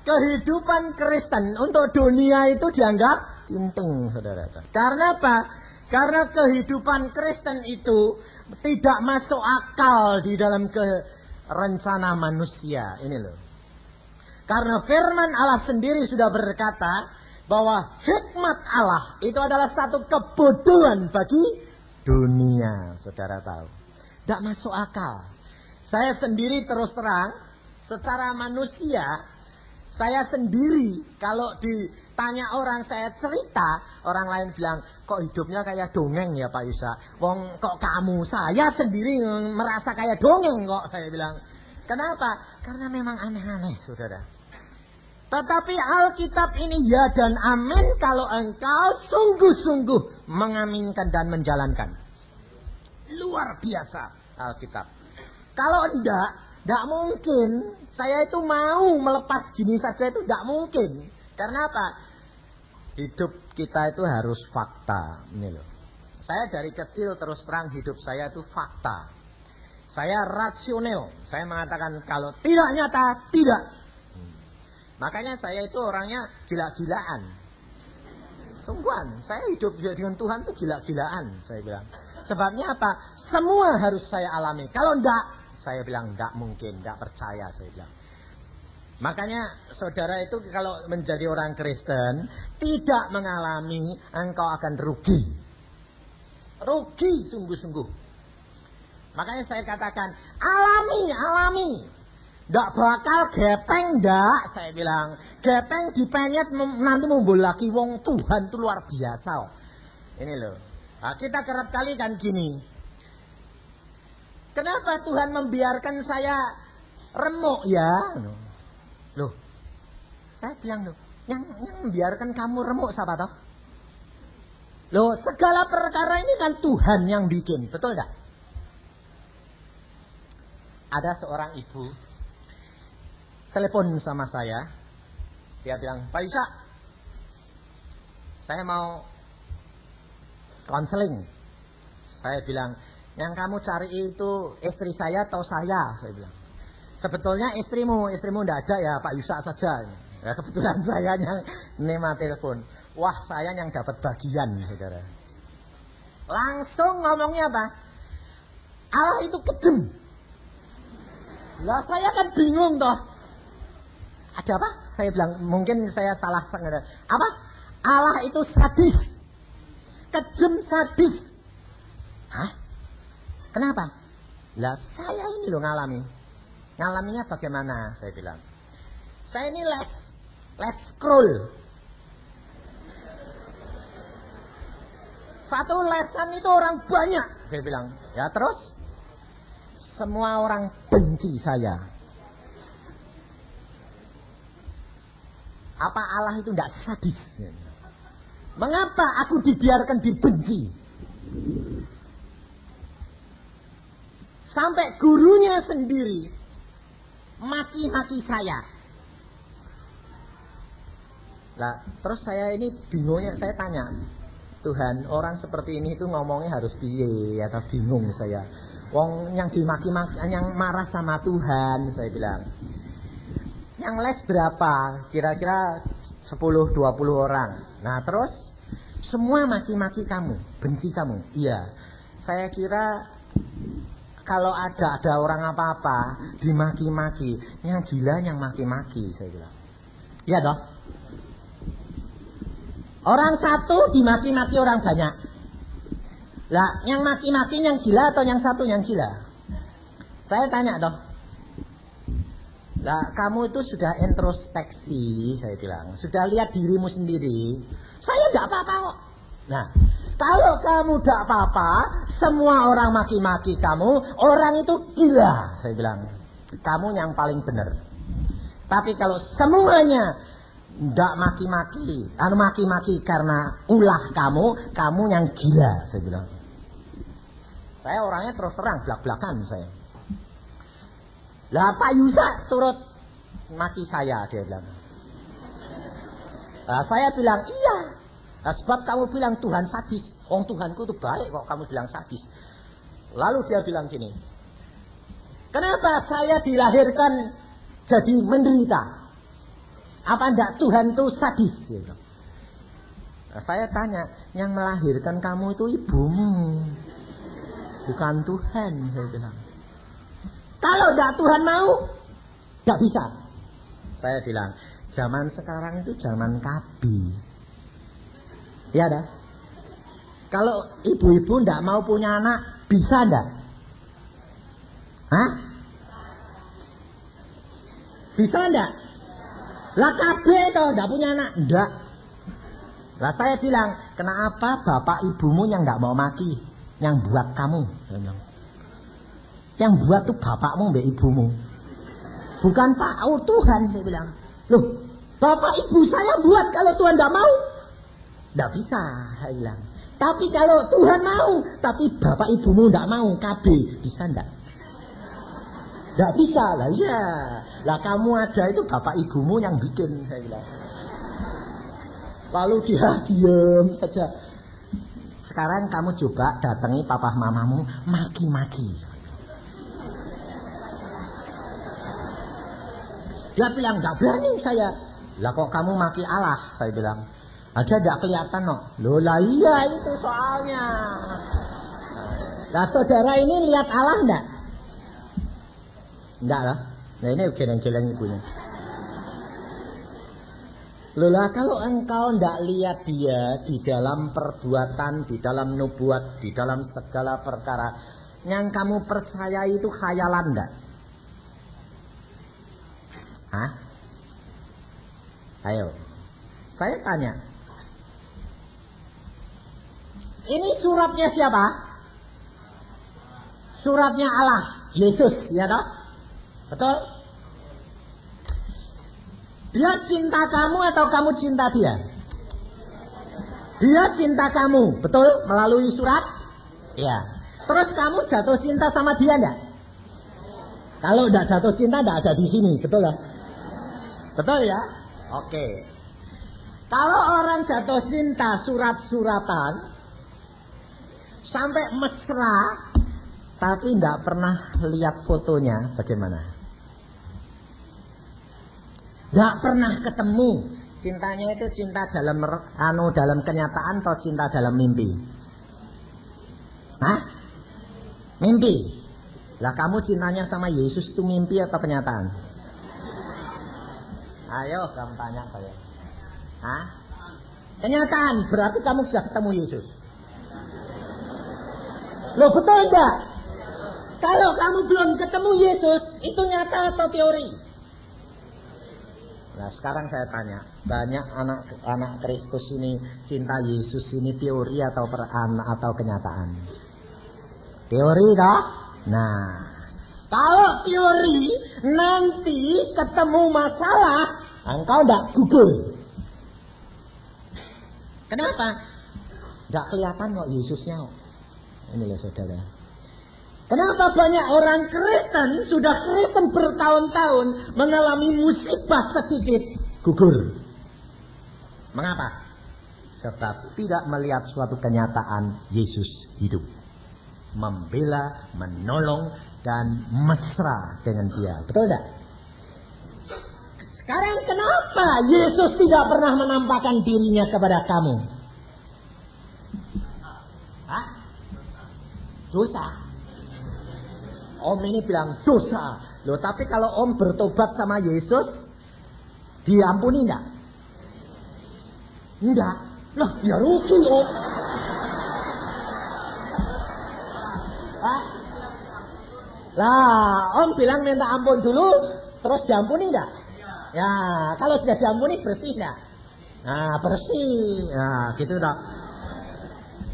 kehidupan Kristen untuk dunia itu dianggap tinting, saudara. Karena apa? Karena kehidupan Kristen itu tidak masuk akal di dalam rencana manusia. Ini loh. Karena firman Allah sendiri sudah berkata bahwa hikmat Allah itu adalah satu kebodohan bagi dunia. Saudara tahu. Tidak masuk akal. Saya sendiri terus terang, secara manusia, saya sendiri kalau ditanya orang, saya cerita, orang lain bilang, kok hidupnya kayak dongeng ya Pak Yusa? Wong kok kamu, saya sendiri merasa kayak dongeng kok, saya bilang. Kenapa? Karena memang aneh-aneh, saudara. Tetapi Alkitab ini ya dan amin kalau engkau sungguh-sungguh mengaminkan dan menjalankan. Luar biasa Alkitab. Kalau tidak mungkin. Saya itu mau melepas gini saja itu tidak mungkin. Karena apa? Hidup kita itu harus fakta. Ini loh. Saya dari kecil terus terang hidup saya itu fakta. Saya rasional. Saya mengatakan kalau tidak nyata, tidak. Makanya saya itu orangnya gila-gilaan. Sungguhan, saya hidup dengan Tuhan itu gila-gilaan, saya bilang. Sebabnya apa? Semua harus saya alami. Kalau enggak, saya bilang enggak mungkin, enggak percaya, saya bilang. Makanya saudara itu kalau menjadi orang Kristen tidak mengalami, engkau akan rugi. Rugi sungguh-sungguh. Makanya saya katakan, alami. Enggak bakal gepeng, enggak, saya bilang. Gepeng dipenyet nanti mumbul lagi, wong Tuhan itu luar biasa. Ini loh. Nah, kita kerap kali kan gini. Kenapa Tuhan membiarkan saya remuk ya? Loh, saya bilang loh, yang membiarkan kamu remuk siapa toh? Loh, segala perkara ini kan Tuhan yang bikin, betul enggak? Ada seorang ibu telepon sama saya, dia bilang, Pak Yusa, saya mau konseling. Saya bilang, yang kamu cari itu istri saya atau saya bilang. Sebetulnya istrimu enggak ada ya Pak Yusa saja. Ya, kebetulan saya yang nerima telepon. Wah, saya yang dapat bagian, saudara. Langsung ngomongnya apa? Allah itu kejam. Lah saya kan bingung toh. Ada apa? Saya bilang, mungkin saya salah sengaja. Apa? Allah itu sadis. Kejam sadis. Hah? Kenapa? Lah saya ini loh ngalami. Ngalaminya bagaimana? Saya bilang. Saya ini les scroll. Satu lesan itu orang banyak. Saya bilang. Ya terus? Semua orang benci saya. Apa Allah itu tidak sadis? Mengapa aku dibiarkan dibenci? Sampai gurunya sendiri maki-maki saya. Lah, terus saya ini bingungnya, saya tanya, Tuhan, orang seperti ini itu ngomongnya harus piye? Atau bingung saya. Wong yang dimaki-maki, yang marah sama Tuhan, saya bilang. Yang les berapa? Kira-kira 10-20 orang. Nah, terus semua maki-maki kamu, benci kamu. Iya. Saya kira kalau ada orang apa-apa dimaki-maki, yang gila yang maki-maki, saya bilang. Iya toh? Orang satu dimaki-maki orang banyak. Lah, yang maki-maki yang gila atau yang satu yang gila? Saya tanya toh. Lah, kamu itu sudah introspeksi, saya bilang. Sudah lihat dirimu sendiri. Saya enggak apa-apa kok. Nah, kalau kamu tidak apa-apa, semua orang maki-maki kamu, orang itu gila, saya bilang. Kamu yang paling benar. Tapi kalau semuanya tidak maki-maki, maki-maki karena ulah kamu yang gila, saya bilang. Saya orangnya terus terang, belak-belakan saya. Lah Pak Yusa turut maki saya, dia bilang. Nah, saya bilang, iya. Nah, sebab kamu bilang Tuhan sadis. Tuhanku itu baik kok kamu bilang sadis. Lalu dia bilang gini. Kenapa saya dilahirkan jadi menderita? Apa enggak Tuhan itu sadis? Gitu. Nah, saya tanya, yang melahirkan kamu itu ibumu, bukan Tuhan, saya bilang. Kalau enggak Tuhan mau, enggak bisa. Saya bilang, zaman sekarang itu zaman kabi. Ya dah. Kalau ibu-ibu enggak mau punya anak, bisa enggak? Hah? Bisa enggak? Lah kabeh itu enggak punya anak, enggak. Lah saya bilang, kenapa bapak ibumu yang enggak mau maki, yang buat kamu? Yang buat tuh bapakmu mbak ibumu, bukan Pak Tuhan. Saya bilang, loh, bapak ibu saya buat, kalau Tuhan enggak mau, enggak bisa. Saya bilang, tapi kalau Tuhan mau, tapi bapak ibumu enggak mau, KB, bisa enggak? Enggak bisa. Lah iya, lah kamu ada itu bapak ibumu yang bikin. Saya bilang. Lalu dia diam saja. Sekarang kamu coba datangi papa mamamu, maki-maki. Dia bilang, enggak berani saya. Lah kok kamu maki Allah? Saya bilang, ada enggak kelihatan no? Loh lah iya itu soalnya. Lah saudara ini lihat Allah enggak? Enggak lah. Nah ini geleng-geleng ibunya. Lolah, kalau engkau tidak lihat dia di dalam perbuatan, di dalam nubuat, di dalam segala perkara, yang kamu percaya itu khayalan enggak? Hah? Ayo, saya tanya. Ini suratnya siapa? Suratnya Allah, Yesus, ya toh? Betul? Dia cinta kamu atau kamu cinta dia? Dia cinta kamu, betul? Melalui surat? Ya. Terus kamu jatuh cinta sama dia enggak? Kalau enggak jatuh cinta enggak ada di sini, betul ya? Betul ya? Oke. Kalau orang jatuh cinta surat-suratan sampai mesra tapi enggak pernah lihat fotonya, bagaimana? Gak pernah ketemu. Cintanya itu cinta dalam dalam kenyataan atau cinta dalam mimpi? Hah? Mimpi. Lah kamu cintanya sama Yesus itu mimpi atau kenyataan? Ayo kamu tanya saya. Hah? Kenyataan. Berarti kamu sudah ketemu Yesus. Loh betul enggak? Kalau kamu belum ketemu Yesus, itu nyata atau teori? Nah sekarang saya tanya, banyak anak Kristus ini cinta Yesus ini teori atau kenyataan? Teori toh? Nah, kalau teori nanti ketemu masalah, engkau enggak gugur. Kenapa? Enggak kelihatan kok Yesusnya. Ini loh saudara. Kenapa banyak orang Kristen, sudah Kristen bertahun-tahun, mengalami musibah sedikit, gugur? Mengapa? Sebab tidak melihat suatu kenyataan Yesus hidup. Membela, menolong, dan mesra dengan dia. Betul tidak? Sekarang kenapa Yesus tidak pernah menampakkan dirinya kepada kamu? Hah? Dosa. Om ini bilang dosa. Loh, tapi kalau om bertobat sama Yesus, diampuni enggak? Enggak. Lah, ya rugi om. Hah? Lah, om bilang minta ampun dulu, terus diampuni enggak? Ya, kalau sudah diampuni bersih enggak? Nah, bersih. Nah, gitu dah.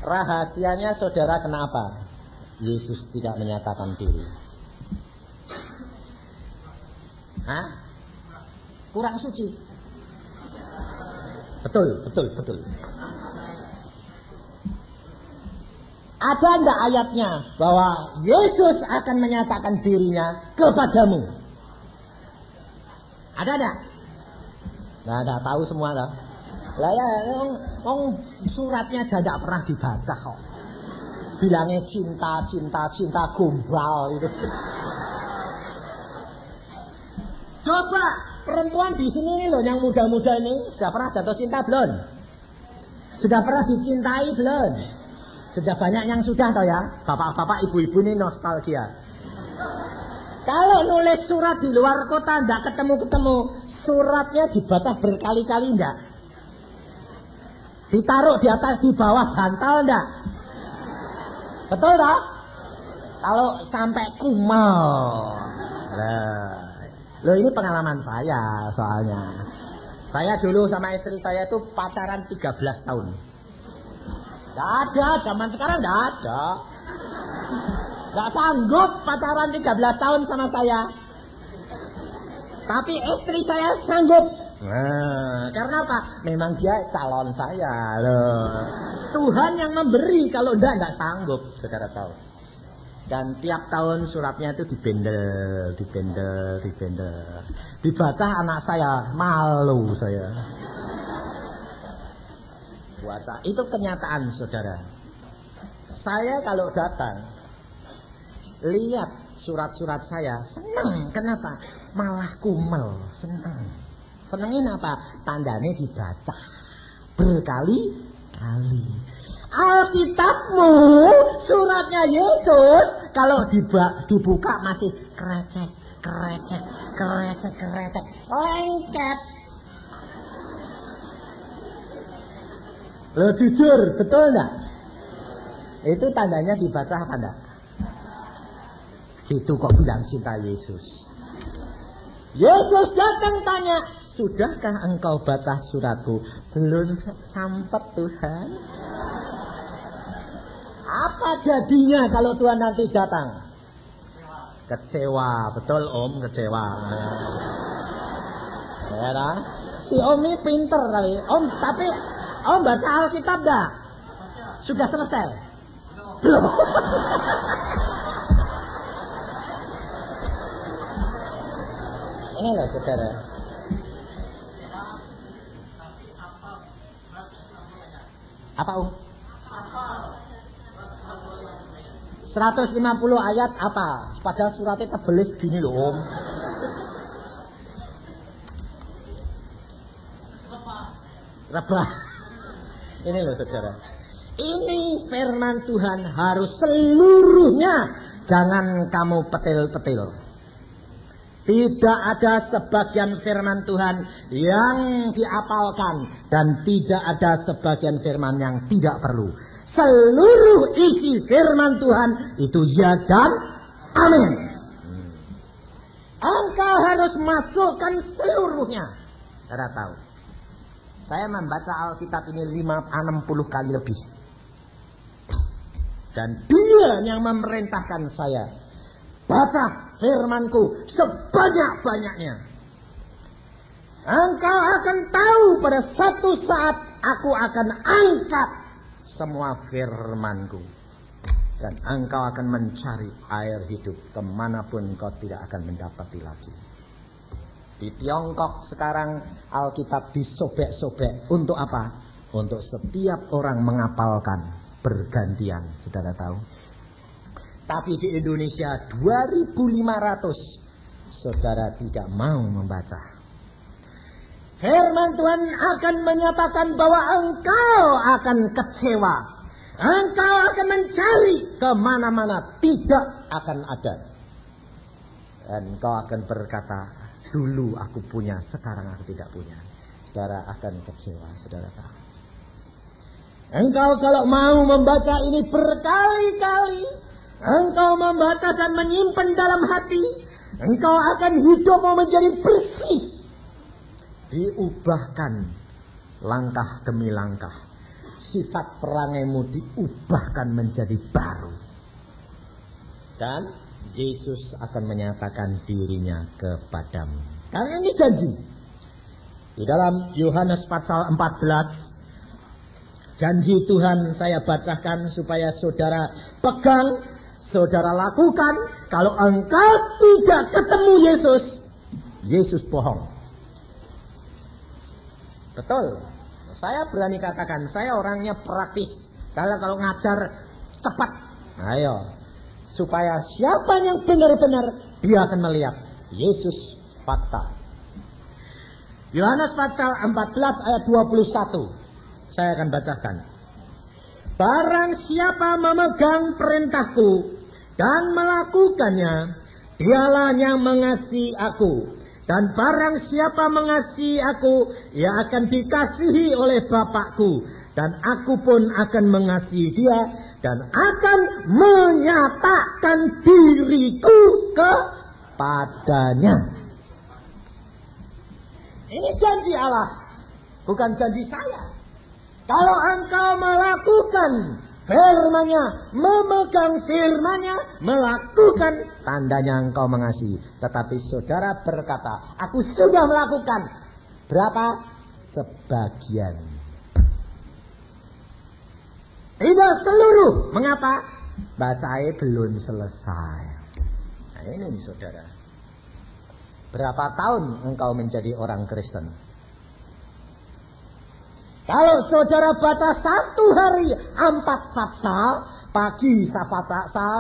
Rahasianya saudara kenapa Yesus tidak menyatakan diri? Hah? Kurang suci. Betul. Ada enggak ayatnya bahwa Yesus akan menyatakan dirinya kepadamu? Ada enggak? Nah, enggak tahu semua lah. Lah ya, suratnya aja enggak pernah dibaca kok. Bilangnya cinta gombal itu. Coba perempuan di sini nih loh, yang muda-muda ini sudah pernah jatuh cinta belum? Sudah pernah dicintai belum? Sudah banyak yang sudah toh ya? Bapak-bapak, ibu-ibu ini nostalgia. Kalau nulis surat di luar kota ndak ketemu-ketemu, suratnya dibaca berkali-kali ndak? Ditaruh di atas di bawah bantal ndak? Betul toh? Kalau sampai kumal. Loh ini pengalaman saya soalnya. Saya dulu sama istri saya itu pacaran 13 tahun. Nggak ada, zaman sekarang nggak ada. Nggak sanggup pacaran 13 tahun sama saya. Tapi istri saya sanggup. Nah, karena apa? Memang dia calon saya loh. Tuhan yang memberi, kalau enggak sanggup, saudara tahu. Dan tiap tahun suratnya itu dibendel. Dibaca anak saya, malu saya. Baca, itu kenyataan saudara. Saya kalau datang, lihat surat-surat saya, senang. Kenapa? Malah kumel, senang. Senengin apa? Tandanya dibaca berkali-kali. Alkitabmu, suratnya Yesus, kalau dibuka masih krecek, lengket. Lo jujur, betul enggak? Itu tandanya dibaca apa enggak? Gitu kok bilang cinta Yesus. Yesus datang tanya, sudahkah engkau baca suratku? Belum sampai Tuhan. Apa jadinya kalau Tuhan nanti datang? Kecewa, betul Om, kecewa. Ya kan? Si Om ini pinter tapi Om baca Alkitab dah? Sudah selesai? Belum. Ini loh saudara. Apa Om? 150 ayat apa? Padahal suratnya tebelis gini loh Om. Rebah. Ini loh saudara. Ini firman Tuhan harus seluruhnya. Jangan kamu petil-petil. Tidak ada sebagian firman Tuhan yang diapalkan. Dan tidak ada sebagian firman yang tidak perlu. Seluruh isi firman Tuhan itu ya dan amin. Engkau harus masukkan seluruhnya. Saudara tahu, saya membaca Alkitab ini 60 kali lebih. Dan Dia yang memerintahkan saya, baca firmanku sebanyak-banyaknya. Engkau akan tahu pada satu saat aku akan angkat semua firmanku. Dan engkau akan mencari air hidup kemanapun kau tidak akan mendapati lagi. Di Tiongkok sekarang Alkitab disobek-sobek. Untuk apa? Untuk setiap orang menghafalkan bergantian. Saudara tahu? Tapi di Indonesia 2500 saudara tidak mau membaca. Firman Tuhan akan menyatakan bahwa engkau akan kecewa. Engkau akan mencari kemana-mana, tidak akan ada. Dan engkau akan berkata, dulu aku punya, sekarang aku tidak punya. Saudara akan kecewa, saudara tahu. Engkau kalau mau membaca ini berkali-kali, engkau membaca dan menyimpan dalam hati, engkau akan hidupmu menjadi bersih. Diubahkan langkah demi langkah. Sifat perangaimu diubahkan menjadi baru. Dan Yesus akan menyatakan dirinya kepadamu. Karena ini janji. Di dalam Yohanes pasal 14, janji Tuhan saya bacakan supaya saudara pegang, saudara lakukan. Kalau engkau tidak ketemu Yesus, Yesus bohong. Betul. Saya berani katakan, saya orangnya praktis. Kalau ngajar cepat. Ayo. Supaya siapa yang benar-benar dia akan melihat Yesus fakta. Yohanes pasal 14 ayat 21. Saya akan bacakan. Barang siapa memegang perintahku dan melakukannya, dialah yang mengasihi aku. Dan barang siapa mengasihi aku, ia akan dikasihi oleh Bapakku. Dan aku pun akan mengasihi dia dan akan menyatakan diriku kepadanya. Ini janji Allah, bukan janji saya. Kalau engkau melakukan firman-Nya, memegang firman-Nya, melakukan, tandanya engkau mengasihi. Tetapi saudara berkata, aku sudah melakukan. Berapa? Sebagian. Tidak seluruh. Mengapa? Bacanya belum selesai. Nah ini nih saudara. Berapa tahun engkau menjadi orang Kristen? Kalau saudara baca satu hari 4 pasal, pagi 1 pasal,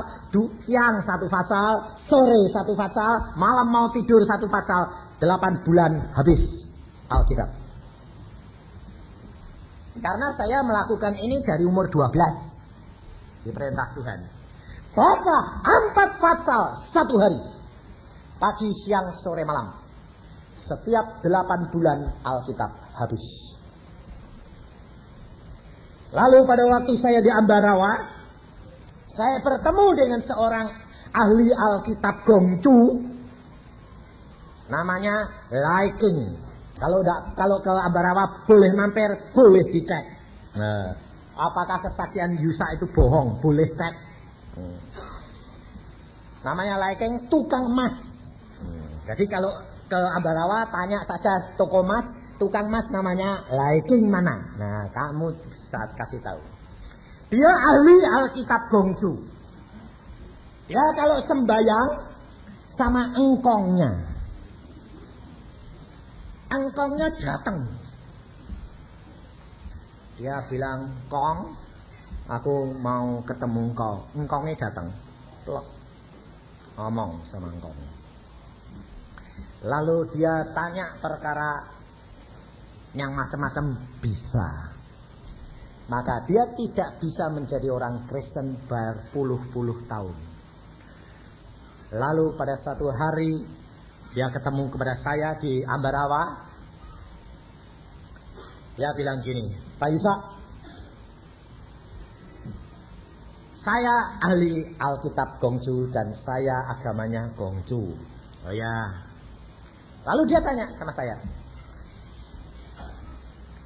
siang 1 pasal, sore 1 pasal, malam mau tidur 1 pasal, 8 bulan habis Alkitab. Karena saya melakukan ini dari umur 12 di perintah Tuhan. Baca 4 pasal 1 hari, pagi, siang, sore, malam. Setiap 8 bulan Alkitab habis. Lalu pada waktu saya di Ambarawa, saya bertemu dengan seorang ahli Alkitab Gongcu, namanya Liking. Kalau ke Ambarawa boleh mampir, boleh dicek. Nah, apakah kesaksian Yusa itu bohong? Boleh cek. Namanya Liking, tukang emas. Jadi kalau ke Ambarawa tanya saja toko emas. Tukang emas namanya Liking mana? Nah, kamu saat kasih tahu. Dia ahli Alkitab Gongcu. Dia kalau sembayang sama engkongnya. Engkongnya datang. Dia bilang, "Kong, aku mau ketemu engkau." Engkongnya datang. Plok. Ngomong sama engkong. Lalu dia tanya perkara yang macam-macam bisa. Maka dia tidak bisa menjadi orang Kristen berpuluh-puluh tahun. Lalu pada satu hari dia ketemu kepada saya di Ambarawa. Dia bilang gini, "Pak Yusa, saya ahli Alkitab Gongcu dan saya agamanya Gongcu." Oh ya. Lalu dia tanya sama saya,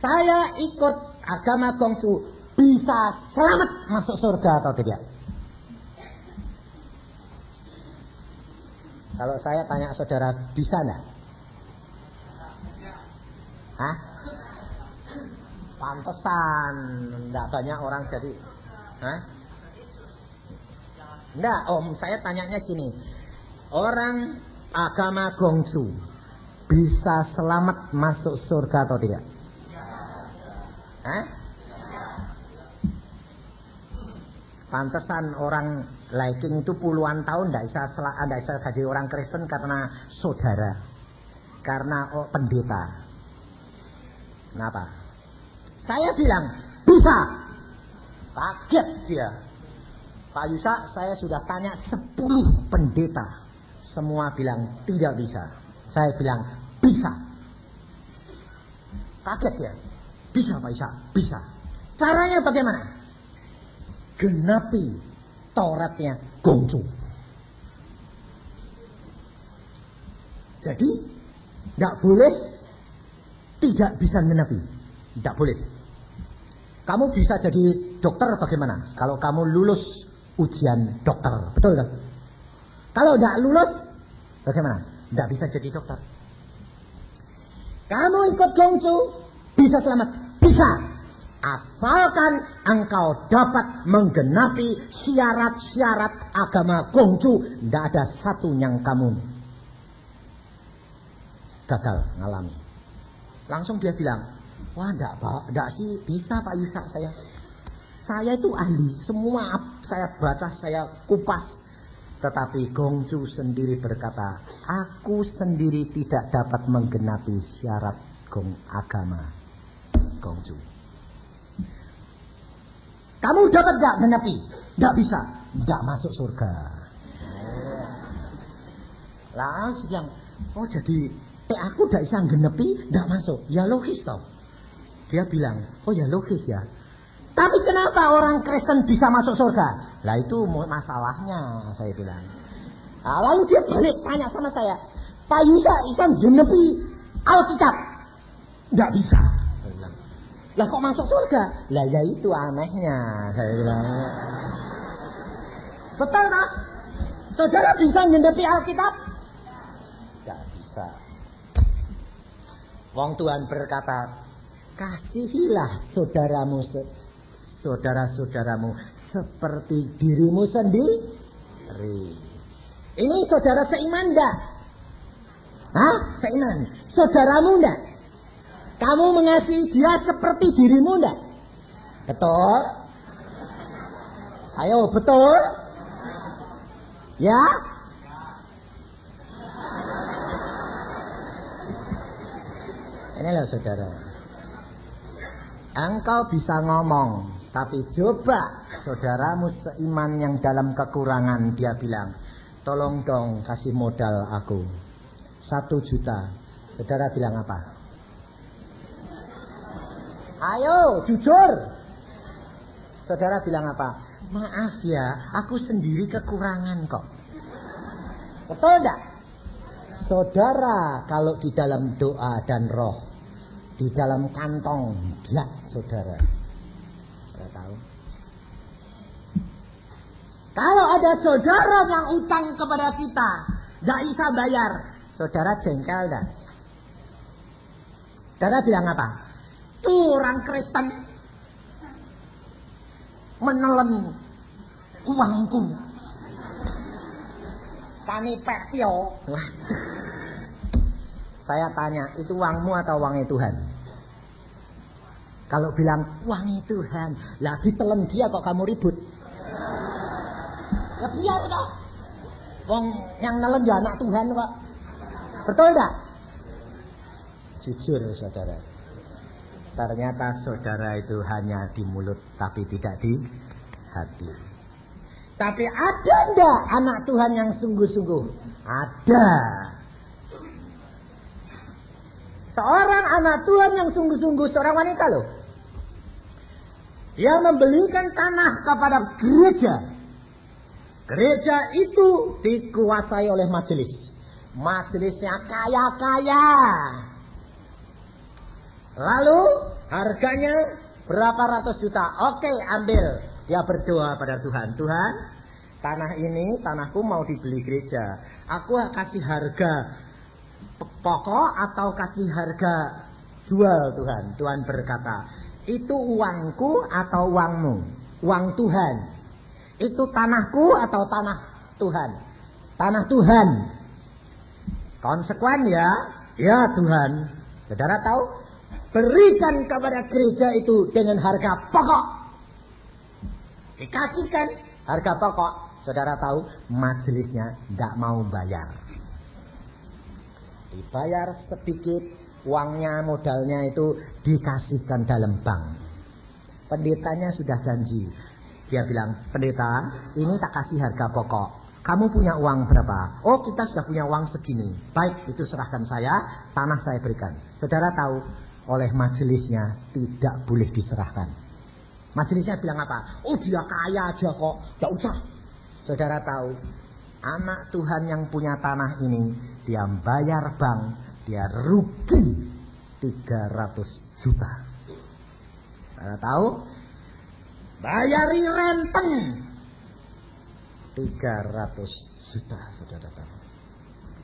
"Saya ikut agama Gongcu, bisa selamat masuk surga atau tidak?" Kalau saya tanya saudara, bisa enggak? Hah? Pantesan enggak banyak orang jadi. Hah? Enggak, Om, saya tanyanya gini. Orang agama Gongcu bisa selamat masuk surga atau tidak? Hah? Pantesan orang Liking itu puluhan tahun tidak bisa jadi orang Kristen karena saudara, karena pendeta. Kenapa? Saya bilang bisa. Kaget dia. Pak Yusa, saya sudah tanya 10 pendeta, semua bilang tidak bisa. Saya bilang bisa. Kaget dia. Bisa Pak Yusa, bisa. Caranya bagaimana? Genapi Tauratnya Gongcu. Jadi tidak boleh tidak bisa genapi. Tidak boleh. Kamu bisa jadi dokter bagaimana? Kalau kamu lulus ujian dokter, betul kan? Kalau tidak lulus, bagaimana? Tidak bisa jadi dokter. Kamu ikut Gongcu, bisa selamat? Bisa. Asalkan engkau dapat menggenapi syarat-syarat agama Gongcu, tidak ada satu yang kamu gagal ngalami. Langsung dia bilang, "Wah, enggak sih, bisa Pak Yusa saya. Saya itu ahli, semua saya baca, saya kupas." Tetapi Gongcu sendiri berkata, "Aku sendiri tidak dapat menggenapi syarat gong agama, gongju. Kamu dapat gak genepi? Gak bisa, gak masuk surga. Lah, yang oh jadi aku gak bisa genepi, gak masuk. Ya logis toh. Dia bilang, oh ya logis ya. Tapi kenapa orang Kristen bisa masuk surga? Lah itu masalahnya, saya bilang. Nah, lalu dia balik tanya sama saya, Pak Yusa bisa genepi Alkitab? Gak bisa. Saya bilang, lah kok masuk surga? Lah ya itu anehnya, saya bilang. Betul tak? Saudara bisa genepi Alkitab? Gak bisa. Wong Tuhan berkata, kasihilah saudara-saudaramu seperti dirimu sendiri. Ini saudara seiman enggak? Hah? Seiman. Saudaramu enggak? Kamu mengasihi dia seperti dirimu enggak? Betul? Ayo, betul? Ya? Ini loh saudara. Engkau bisa ngomong, tapi coba saudaramu seiman yang dalam kekurangan, dia bilang, tolong dong kasih modal aku 1 juta. Saudara bilang apa? Ayo jujur. Saudara bilang apa? Maaf ya, aku sendiri kekurangan kok. Betul enggak? Saudara kalau di dalam doa dan roh, di dalam kantong, enggak saudara. Saudara tahu? Kalau ada saudara yang utang kepada kita, enggak bisa bayar, saudara jengkel enggak? Saudara bilang apa? Tuh orang Kristen menelan uangku. Kami petio. Saya tanya, itu uangmu atau uangnya Tuhan? Kalau bilang uangnya Tuhan, lah ditelen dia kok kamu ribut? Ya biar toh. Wong yang nelen ya anak Tuhan kok. Betul enggak? Jujur saudara. Ternyata saudara itu hanya di mulut tapi tidak di hati. Tapi ada enggak anak Tuhan yang sungguh-sungguh? Ada. Seorang anak Tuhan yang sungguh-sungguh, seorang wanita loh. Dia membelikan tanah kepada gereja. Gereja itu dikuasai oleh majelis. Majelisnya kaya-kaya. Lalu harganya berapa ratus juta. Oke, ambil. Dia berdoa pada Tuhan. Tuhan, tanah ini, tanahku mau dibeli gereja. Aku kasih harga pokok atau kasih harga jual Tuhan. Tuhan berkata, itu uangku atau uangmu? Uang Tuhan. Itu tanahku atau tanah Tuhan? Tanah Tuhan. Konsekuen ya? Ya Tuhan. Saudara tahu? Berikan kepada gereja itu dengan harga pokok. Dikasihkan harga pokok. Saudara tahu? Majelisnya tidak mau bayar. Dibayar sedikit, uangnya, modalnya itu dikasihkan dalam bank. Pendetanya sudah janji. Dia bilang, pendeta, ini tak kasih harga pokok. Kamu punya uang berapa? Oh, kita sudah punya uang segini. Baik, itu serahkan saya, tanah saya berikan. Saudara tahu, oleh majelisnya tidak boleh diserahkan. Majelisnya bilang apa? Oh, dia kaya aja kok, tidak usah. Saudara tahu, anak Tuhan yang punya tanah ini, dia bayar bank, dia rugi 300 juta. Saudara tahu? Bayari renten 300 juta, saudara tahu.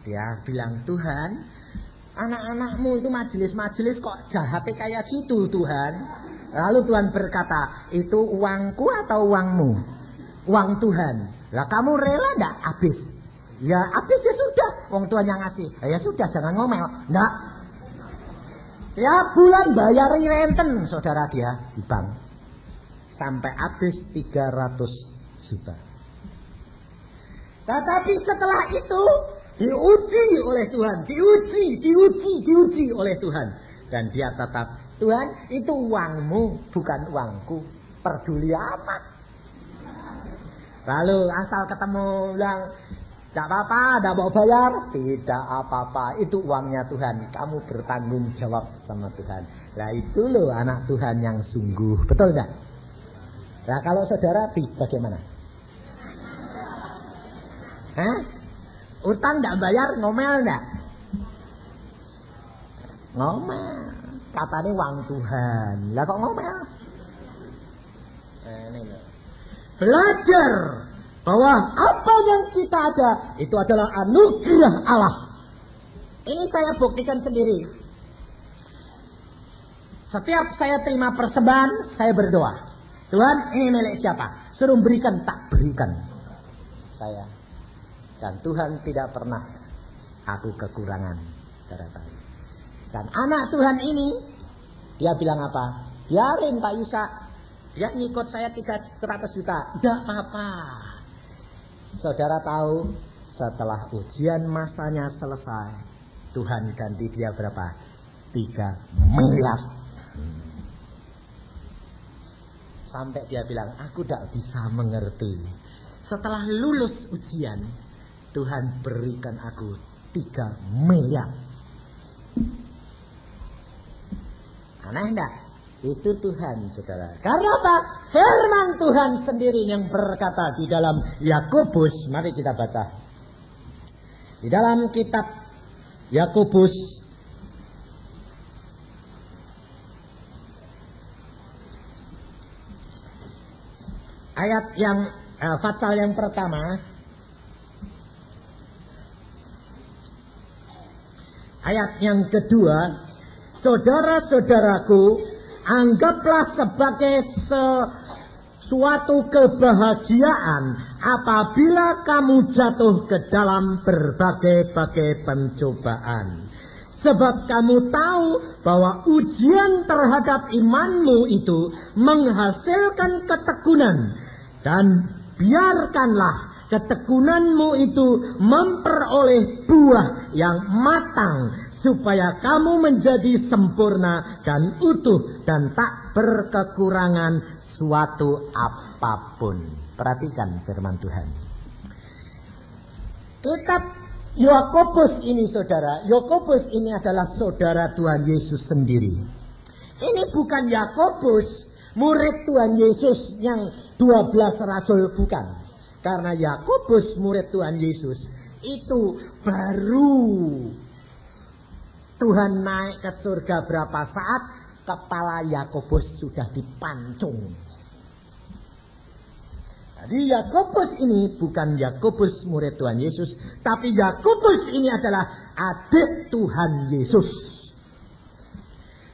Dia bilang, Tuhan, anak-anakmu itu majelis-majelis kok jahatnya kayak gitu Tuhan. Lalu Tuhan berkata, itu uangku atau uangmu? Uang Tuhan. Lah kamu rela enggak habis? Ya habis ya sudah, wong Tuhan yang ngasih. Ya sudah, jangan ngomel. Enggak. Tiap bulan bayari renten saudara dia di bank. Sampai habis 300 juta. Tetapi setelah itu diuji oleh Tuhan, diuji oleh Tuhan. Dan dia tetap, Tuhan itu uangmu bukan uangku, peduli amat. Lalu asal ketemu bilang, tidak apa-apa, tidak mau bayar. Tidak apa-apa, itu uangnya Tuhan, kamu bertanggung jawab sama Tuhan. Nah itu loh anak Tuhan yang sungguh, betul tidak? Nah kalau saudara bagaimana? Hah? Utang tidak bayar, ngomel tidak? Ngomel, katanya uang Tuhan. Lah kok ngomel? Ini loh. Belajar bahwa apa yang kita ada itu adalah anugerah Allah. Ini saya buktikan sendiri. Setiap saya terima persembahan, saya berdoa, Tuhan ini milik siapa? Suruh berikan, tak berikan saya. Dan Tuhan tidak pernah aku kekurangan. Dan anak Tuhan ini, dia bilang apa? Biarin Pak Yusa, dia ngikut saya 300 juta. Tidak apa-apa. Saudara tahu, setelah ujian masanya selesai, Tuhan ganti dia berapa? 3 miliar. Sampai dia bilang, aku tidak bisa mengerti. Setelah lulus ujian, Tuhan berikan aku 3 miliar. Aneh enggak? Itu Tuhan, saudara. Karena apa? Firman Tuhan sendiri yang berkata di dalam Yakobus. Mari kita baca. Di dalam kitab Yakobus ayat yang pasal yang pertama, ayat yang kedua, saudara-saudaraku, anggaplah sebagai suatu kebahagiaan apabila kamu jatuh ke dalam berbagai-bagai pencobaan. Sebab kamu tahu bahwa ujian terhadap imanmu itu menghasilkan ketekunan. Dan biarkanlah ketekunanmu itu memperoleh buah yang matang, supaya kamu menjadi sempurna dan utuh dan tak berkekurangan suatu apapun. Perhatikan firman Tuhan. Kitab Yakobus ini, saudara, Yakobus ini adalah saudara Tuhan Yesus sendiri. Ini bukan Yakobus, murid Tuhan Yesus yang 12 rasul, bukan. Karena Yakobus murid Tuhan Yesus itu baru Tuhan naik ke surga berapa saat kepala Yakobus sudah dipancung. Jadi Yakobus ini bukan Yakobus murid Tuhan Yesus, tapi Yakobus ini adalah adik Tuhan Yesus.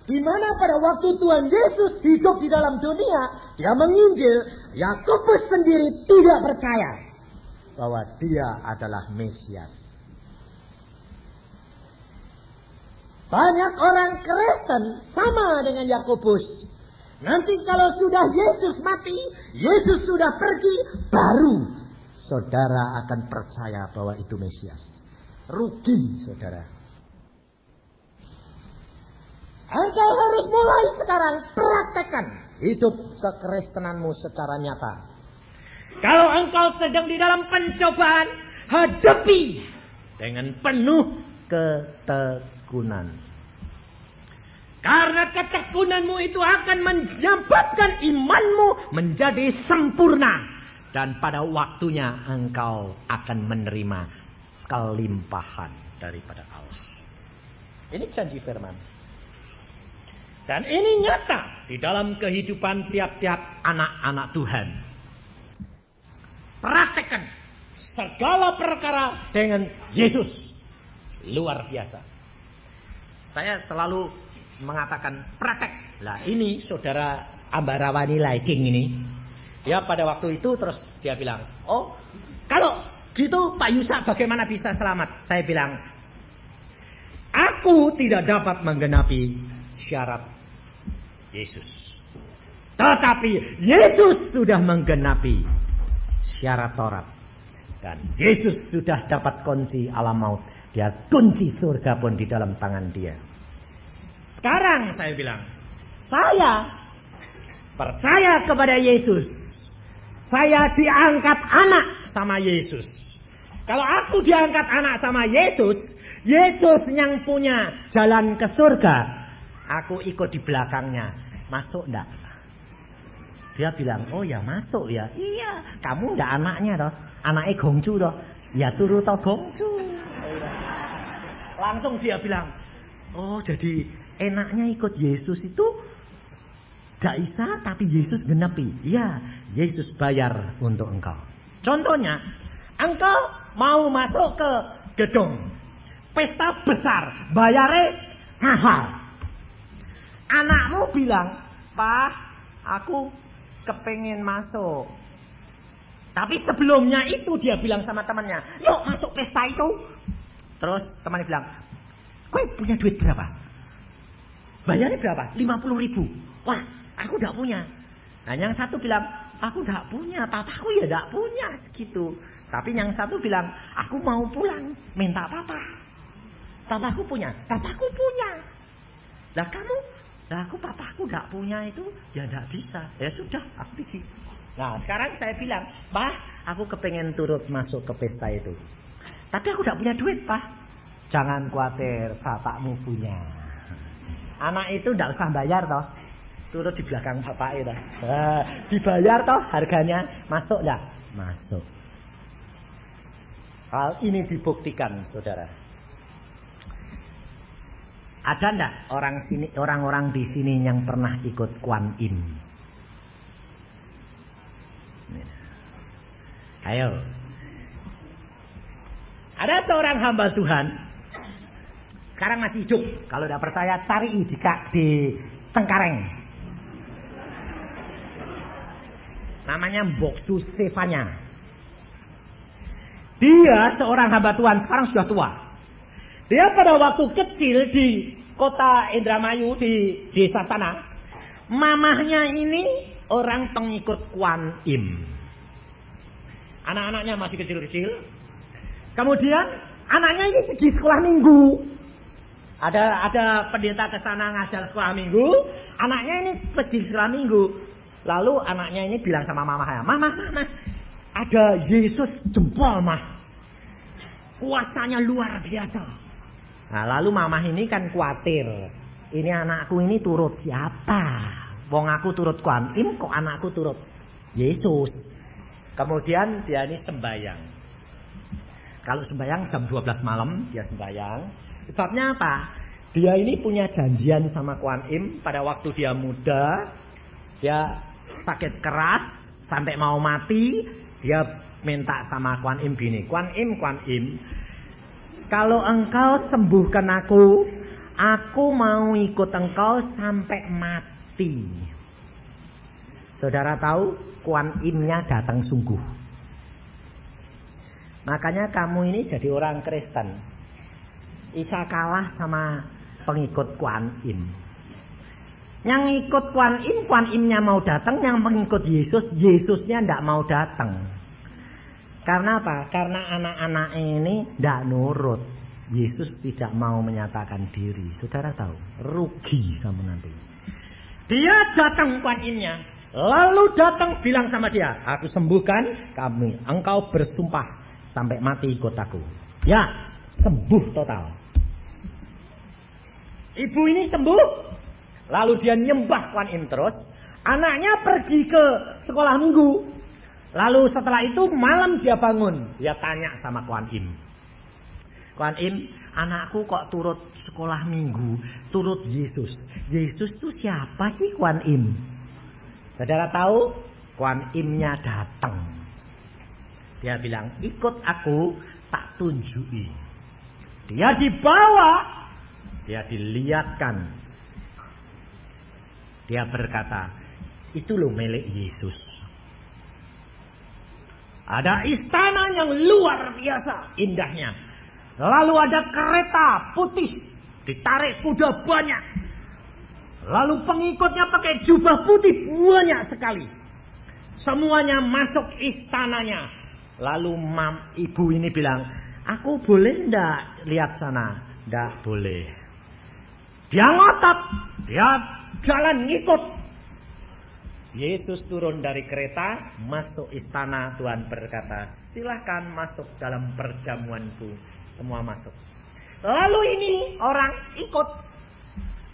Di mana pada waktu Tuhan Yesus hidup di dalam dunia, dia menginjil, Yakobus sendiri tidak percaya bahwa dia adalah Mesias. Banyak orang Kristen sama dengan Yakobus. Nanti kalau sudah Yesus mati, Yesus sudah pergi, baru saudara akan percaya bahwa itu Mesias. Rugi, saudara. Engkau harus mulai sekarang praktekkan hidup kekristenanmu secara nyata. Kalau engkau sedang di dalam pencobaan, hadapi dengan penuh ketekunan. Karena ketekunanmu itu akan menyebabkan imanmu menjadi sempurna. Dan pada waktunya engkau akan menerima kelimpahan daripada Allah. Ini janji firman. Dan ini nyata di dalam kehidupan tiap-tiap anak-anak Tuhan. Praktekkan segala perkara dengan Yesus. Luar biasa. Saya selalu mengatakan praktek. Lah ini saudara Ambarawani Laiking ini. Ya pada waktu itu terus dia bilang, oh kalau gitu Pak Yusa bagaimana bisa selamat? Saya bilang, aku tidak dapat menggenapi syarat Yesus. Tetapi Yesus sudah menggenapi syarat Taurat. Dan Yesus sudah dapat kunci alam maut. Dia kunci surga pun di dalam tangan dia. Sekarang saya bilang, saya percaya kepada Yesus. Saya diangkat anak sama Yesus. Kalau aku diangkat anak sama Yesus, Yesus yang punya jalan ke surga, aku ikut di belakangnya. Masuk enggak? Dia bilang, oh ya masuk ya. Iya, kamu enggak anaknya toh. Anaknya Gongju toh. Ya turut toh Gongju. Langsung dia bilang, oh jadi enaknya ikut Yesus itu gak bisa, tapi Yesus genepi. Iya, Yesus bayar untuk engkau. Contohnya, engkau mau masuk ke gedung pesta besar, bayarnya mahal. Anakmu bilang, Pak, aku kepengen masuk. Tapi sebelumnya itu dia bilang sama temannya, yuk masuk pesta itu. Terus temannya bilang, kowe punya duit berapa? Bayarnya berapa? 50.000. Wah, aku tidak punya. Nah yang satu bilang, aku tidak punya, papaku ya tidak punya segitu. Tapi yang satu bilang, aku mau pulang, minta papa. Papaku punya, papaku punya. Lah kamu, lah aku papaku tidak punya itu, ya tidak bisa. Ya sudah, aku pergi. Nah sekarang saya bilang, Pak, aku kepengen turut masuk ke pesta itu. Tapi aku tidak punya duit, Pak. Jangan khawatir, bapakmu punya. Anak itu tidak usah bayar toh. Turut di belakang bapak itu. Dibayar toh harganya. Masuk enggak? Masuk. Hal ini dibuktikan, saudara. Ada enggak orang-orang di sini yang pernah ikut Kuan Im? Ayo. Ada seorang hamba Tuhan. Sekarang masih hidup. Kalau tidak percaya cari di Cengkareng. Namanya Mbok Susevanya. Dia seorang hamba Tuhan, sekarang sudah tua. Dia pada waktu kecil di kota Indramayu, di desa sana, mamahnya ini orang pengikut Kuan Im. Anak-anaknya masih kecil-kecil. Kemudian anaknya ini pergi sekolah minggu. Ada pendeta ke sana ngajar sekolah minggu. Anaknya ini pergi sekolah minggu. Lalu anaknya ini bilang sama mamahnya, Mama, ada Yesus jempol, Mah. Kuasanya luar biasa. Nah, lalu mamah ini kan khawatir. Ini anakku ini turut siapa? Wong aku turut Kuan Im, kok anakku turut Yesus? Kemudian dia ini sembahyang. Kalau sembahyang jam 12 malam dia sembahyang. Sebabnya apa? Dia ini punya janjian sama Kuan Im pada waktu dia muda. Dia sakit keras sampai mau mati. Dia minta sama Kuan Im gini. Kuan Im, kalau engkau sembuhkan aku mau ikut engkau sampai mati. Saudara tahu, Kuan Im-nya datang sungguh. Makanya kamu ini jadi orang Kristen. Bisa kalah sama pengikut Kuan Im. Yang ikut Kuan Im-nya mau datang. Yang mengikut Yesusnya tidak mau datang. Karena apa? Karena anak-anak ini tidak nurut. Yesus tidak mau menyatakan diri. Saudara tahu, rugi kamu nanti. Dia datang Kuan Im-nya. Lalu datang bilang sama dia, aku sembuhkan kamu. Engkau bersumpah sampai mati ikut aku. Ya, sembuh total. Ibu ini sembuh. Lalu dia nyembah Kuan Im terus. Anaknya pergi ke sekolah minggu. Lalu setelah itu malam dia bangun. Dia tanya sama Kuan Im. Kuan Im, anakku kok turut sekolah minggu, turut Yesus. Yesus itu siapa sih Kuan Im? Saudara tahu, Kuan Im-nya datang. Dia bilang, ikut aku, tak tunjuki. Dia dibawa, dia dilihatkan. Dia berkata, itu loh milik Yesus. Ada istana yang luar biasa indahnya. Lalu ada kereta putih, ditarik kuda banyak. Lalu pengikutnya pakai jubah putih banyak sekali. Semuanya masuk istananya. Lalu ibu ini bilang, aku boleh ndak lihat sana? Ndak boleh. Dia ngotot, dia jalan ngikut. Yesus turun dari kereta, masuk istana. Tuhan berkata, silahkan masuk dalam perjamuanku. Semua masuk. Lalu ini orang ikut.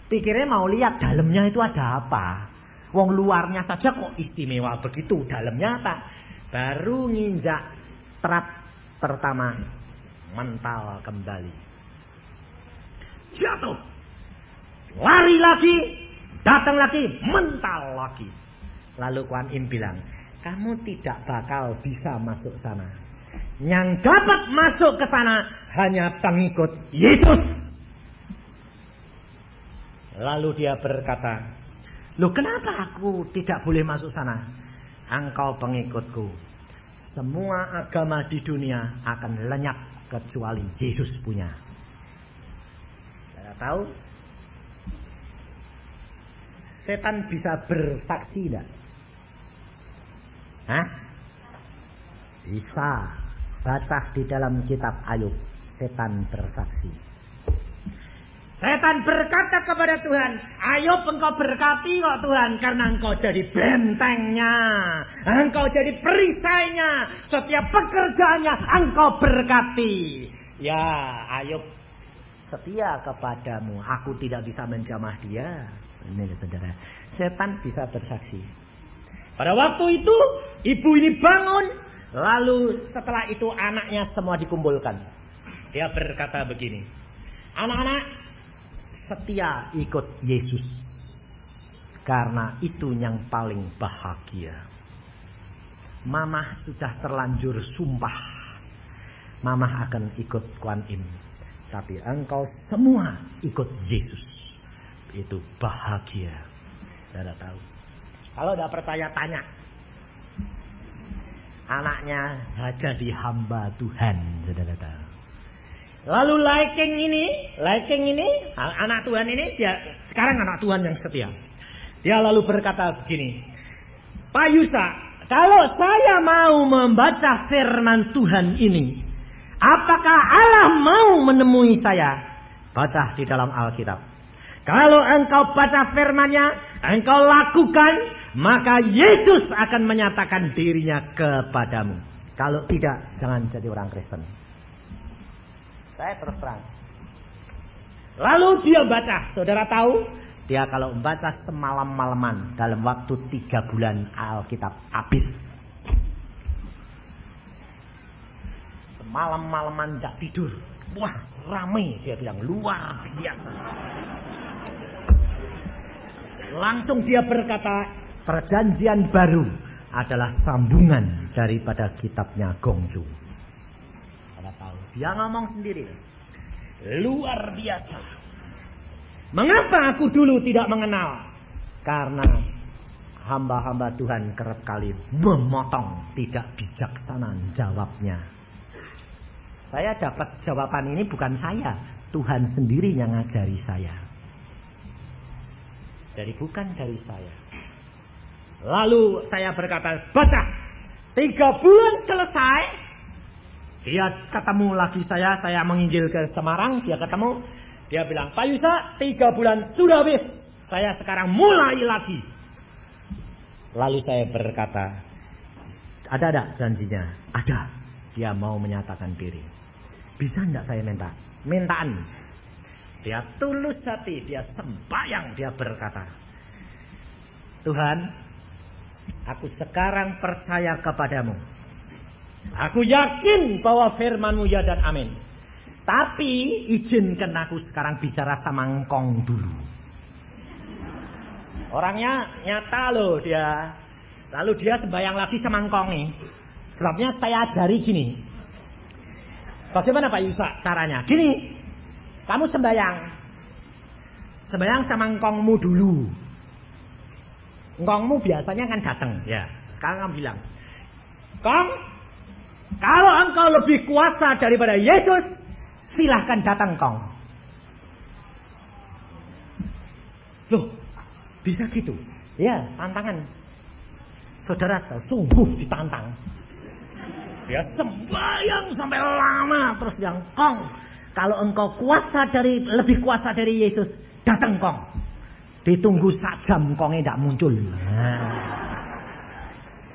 Pikirnya mau lihat dalamnya itu ada apa. Wong luarnya saja kok istimewa begitu, dalamnya apa? Baru nginjak trap pertama, mental kembali. Jatuh. Lari lagi, datang lagi, mental lagi. Lalu Kuan Im bilang, kamu tidak bakal bisa masuk sana. Yang dapat masuk ke sana hanya pengikut Yesus. Lalu dia berkata, loh kenapa aku tidak boleh masuk sana? Engkau pengikutku. Semua agama di dunia akan lenyap kecuali Yesus punya. Saya tahu. Setan bisa bersaksi tidak? Hah? Bisa. Baca di dalam kitab Ayub. Setan bersaksi. Setan berkata kepada Tuhan, Ayub engkau berkati kok Tuhan, karena engkau jadi bentengnya, engkau jadi perisainya, setiap pekerjaannya engkau berkati. Ya, Ayub setia kepadamu, aku tidak bisa menjamah dia. Ini saudara, setan bisa bersaksi. Pada waktu itu, ibu ini bangun, lalu setelah itu anaknya semua dikumpulkan. Dia berkata begini, anak-anak, setia ikut Yesus. Karena itu yang paling bahagia. Mamah sudah terlanjur sumpah. Mamah akan ikut Kuan Im. Tapi engkau semua ikut Yesus. Itu bahagia. Saudara tahu. Kalau tidak percaya tanya. Anaknya jadi hamba Tuhan. Saudara tahu. Lalu Laikeng ini, anak Tuhan ini, dia sekarang anak Tuhan yang setia. Dia lalu berkata begini, Pak Yusa, kalau saya mau membaca firman Tuhan ini, apakah Allah mau menemui saya? Baca di dalam Alkitab. Kalau engkau baca firman-Nya, engkau lakukan, maka Yesus akan menyatakan dirinya kepadamu. Kalau tidak, jangan jadi orang Kristen. Saya terus terang. Lalu dia baca. Saudara tahu, dia kalau membaca semalam-malaman dalam waktu 3 bulan Alkitab habis. Semalam-malaman tidak tidur. Wah, ramai dia bilang, luar biasa. Langsung dia berkata, perjanjian baru adalah sambungan daripada kitabnya Gongju. Dia ngomong sendiri. Luar biasa. Mengapa aku dulu tidak mengenal? Karena hamba-hamba Tuhan kerap kali memotong, tidak bijaksana jawabnya. Saya dapat jawaban ini bukan saya. Tuhan sendiri yang ngajari saya. Jadi bukan dari saya. Lalu saya berkata, baca. 3 bulan selesai. Dia ketemu lagi saya menginjil ke Semarang, dia ketemu, dia bilang, Pak Yusa, 3 bulan sudah habis, saya sekarang mulai lagi. Lalu saya berkata, ada janjinya? Ada, dia mau menyatakan diri. Bisa enggak saya minta? Mintaan. Dia tulus hati, dia sembahyang, dia berkata, Tuhan, aku sekarang percaya kepadamu. Aku yakin bahwa firman-Mu ya dan amin. Tapi izinkan aku sekarang bicara sama engkong dulu. Orangnya nyata loh dia. Lalu dia sembahyang lagi sama engkong nih. Sebabnya saya ajari gini. Bagaimana Pak Yusa caranya? Gini. Kamu sembahyang. Sembahyang sama engkongmu dulu. Engkongmu biasanya kan datang. Ya. Sekarang kamu bilang. Kong, kalau engkau lebih kuasa daripada Yesus, silahkan datang Kong. Loh, bisa gitu? Ya, tantangan. Saudara, sungguh ditantang. Dia sembahyang sampai lama terus bilang, Kong, kalau engkau lebih kuasa dari Yesus, datang kong. Ditunggu sak jam kongnya tidak muncul.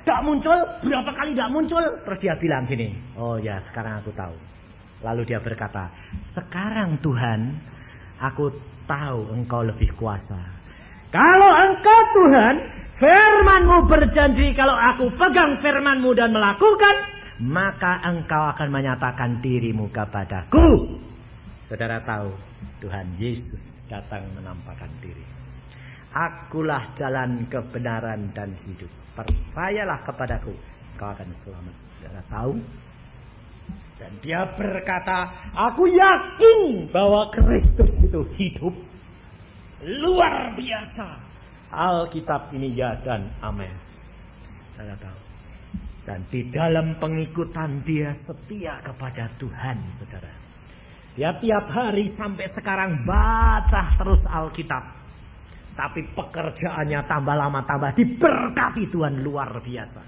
Tidak muncul, berapa kali tidak muncul? Terus dia bilang gini, oh ya sekarang aku tahu. Lalu dia berkata, sekarang Tuhan, aku tahu engkau lebih kuasa. Kalau engkau Tuhan, firman-Mu berjanji kalau aku pegang firman-Mu dan melakukan, maka engkau akan menyatakan diri-Mu kepadaku. Saudara tahu, Tuhan Yesus datang menampakkan diri. Akulah jalan kebenaran dan hidup. Percayalah kepadaku, kau akan selamat. Saudara tahu? Dan dia berkata, aku yakin bahwa Kristus itu hidup. Luar biasa. Alkitab ini ya dan amin. Saudara tahu? Dan di dalam pengikutan dia setia kepada Tuhan, saudara. Dia tiap hari sampai sekarang baca terus Alkitab. Tapi pekerjaannya tambah lama tambah diberkati Tuhan luar biasa.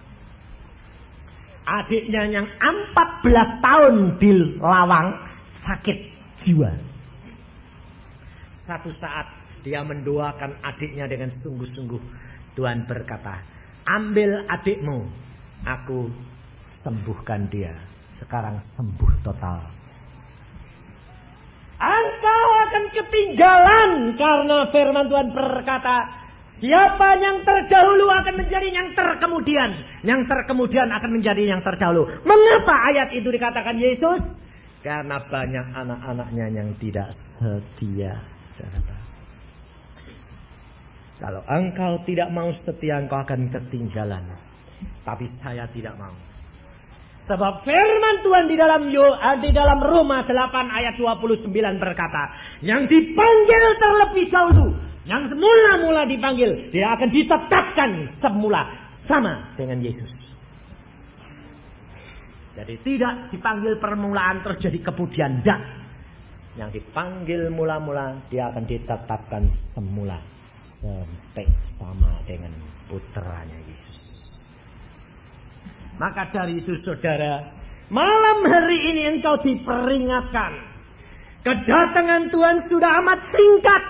Adiknya yang 14 tahun di Lawang sakit jiwa. Satu saat dia mendoakan adiknya dengan sungguh-sungguh. Tuhan berkata, ambil adikmu, aku sembuhkan dia. Sekarang sembuh total. Engkau akan ketinggalan karena firman Tuhan berkata, siapa yang terdahulu akan menjadi yang terkemudian. Yang terkemudian akan menjadi yang terdahulu. Mengapa ayat itu dikatakan Yesus? Karena banyak anak-anaknya yang tidak setia. Kalau engkau tidak mau setia, engkau akan ketinggalan. Tapi saya tidak mau. Sebab firman Tuhan di dalam Roma 8 ayat 29 berkata, yang dipanggil terlebih dahulu, yang semula-mula dipanggil, dia akan ditetapkan semula sama dengan Yesus. Jadi tidak dipanggil permulaan terus jadi kemudian tidak. Yang dipanggil mula-mula, dia akan ditetapkan semula sampai sama dengan putranya Yesus. Maka dari itu saudara, malam hari ini engkau diperingatkan. Kedatangan Tuhan sudah amat singkat.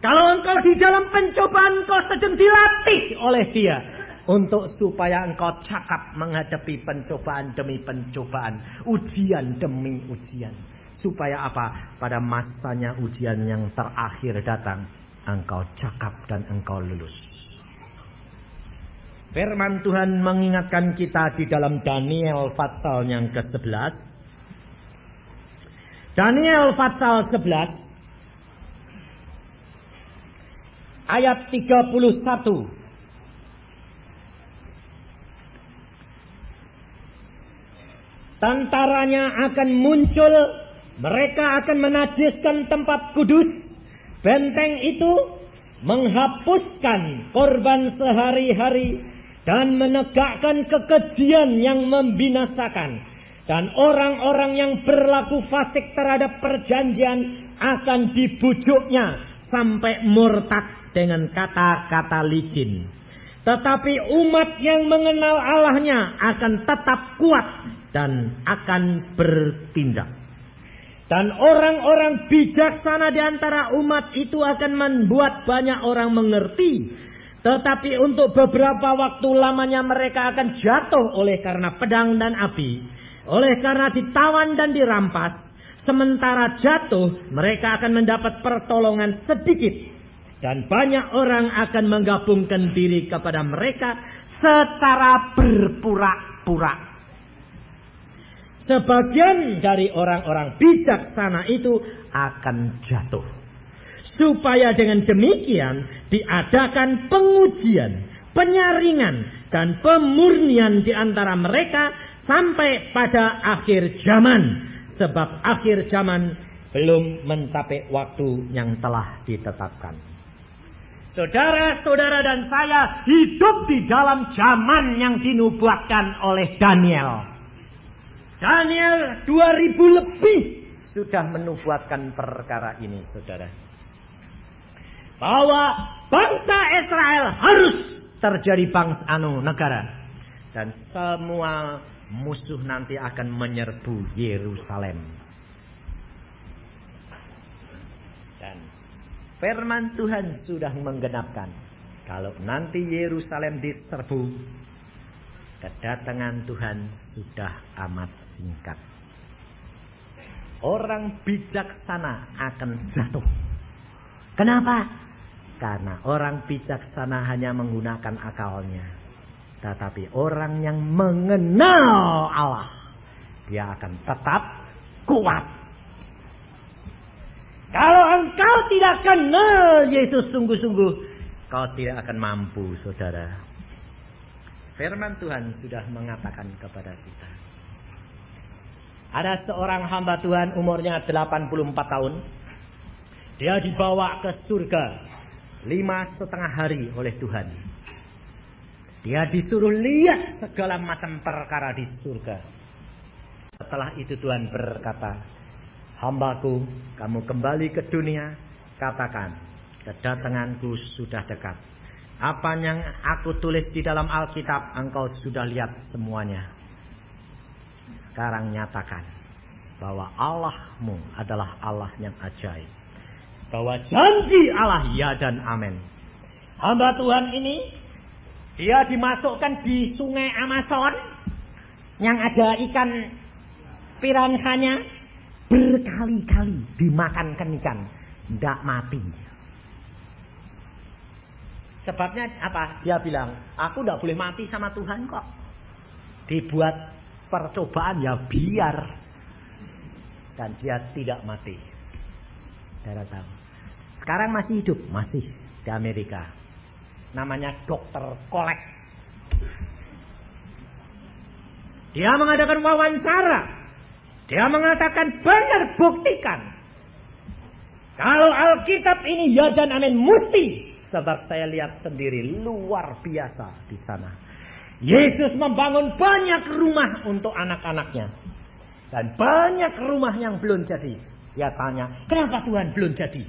Kalau engkau di dalam pencobaan, engkau sedang dilatih oleh Dia. Untuk supaya engkau cakap menghadapi pencobaan demi pencobaan. Ujian demi ujian. Supaya apa? Pada masanya ujian yang terakhir datang, engkau cakap dan engkau lulus. Firman Tuhan mengingatkan kita di dalam Daniel pasal yang ke-11. Daniel pasal 11 ayat 31. Tentaranya akan muncul, mereka akan menajiskan tempat kudus. Benteng itu menghapuskan korban sehari-hari dan menegakkan kekejian yang membinasakan. Dan orang-orang yang berlaku fasik terhadap perjanjian akan dibujuknya sampai murtad dengan kata-kata licin. Tetapi umat yang mengenal Allahnya akan tetap kuat dan akan bertindak. Dan orang-orang bijaksana di antara umat itu akan membuat banyak orang mengerti. Tetapi untuk beberapa waktu lamanya mereka akan jatuh oleh karena pedang dan api. Oleh karena ditawan dan dirampas. Sementara jatuh mereka akan mendapat pertolongan sedikit. Dan banyak orang akan menggabungkan diri kepada mereka secara berpura-pura. Sebagian dari orang-orang bijaksana itu akan jatuh. Supaya dengan demikian diadakan pengujian, penyaringan, dan pemurnian di antara mereka sampai pada akhir zaman. Sebab akhir zaman belum mencapai waktu yang telah ditetapkan. Saudara-saudara dan saya hidup di dalam zaman yang dinubuatkan oleh Daniel. Daniel 2000 lebih sudah menubuatkan perkara ini, saudara. Bahwa bangsa Israel harus terjadi negara. Dan semua musuh nanti akan menyerbu Yerusalem. Dan Firman Tuhan sudah menggenapkan. Kalau nanti Yerusalem diserbu, kedatangan Tuhan sudah amat singkat. Orang bijaksana akan jatuh. Kenapa? Karena orang bijaksana hanya menggunakan akalnya. Tetapi orang yang mengenal Allah, dia akan tetap kuat. Kalau engkau tidak kenal Yesus sungguh-sungguh, kau tidak akan mampu, saudara. Firman Tuhan sudah mengatakan kepada kita. Ada seorang hamba Tuhan umurnya 84 tahun. Dia dibawa ke surga 5,5 hari oleh Tuhan. Dia disuruh lihat segala macam perkara di surga. Setelah itu Tuhan berkata, hambaku, kamu kembali ke dunia, katakan, kedatanganku sudah dekat. Apa yang aku tulis di dalam Alkitab, engkau sudah lihat semuanya. Sekarang nyatakan bahwa Allahmu adalah Allah yang ajaib. Bahwa janji Allah ya dan amin. Hamba Tuhan ini, dia dimasukkan di sungai Amazon yang ada ikan piranhanya, berkali-kali dimakankan ikan, tidak mati. Sebabnya apa? Dia bilang, aku tidak boleh mati sama Tuhan kok. Dibuat percobaan ya biar. Dan dia tidak mati. Saudara tahu. Sekarang masih hidup, masih di Amerika. Namanya Dr. Kolek. Dia mengadakan wawancara. Dia mengatakan benar, buktikan. Kalau Alkitab ini ya dan amin, mesti. Sebab saya lihat sendiri luar biasa di sana. Yesus membangun banyak rumah untuk anak-anaknya. Dan banyak rumah yang belum jadi. Dia tanya, kenapa Tuhan belum jadi?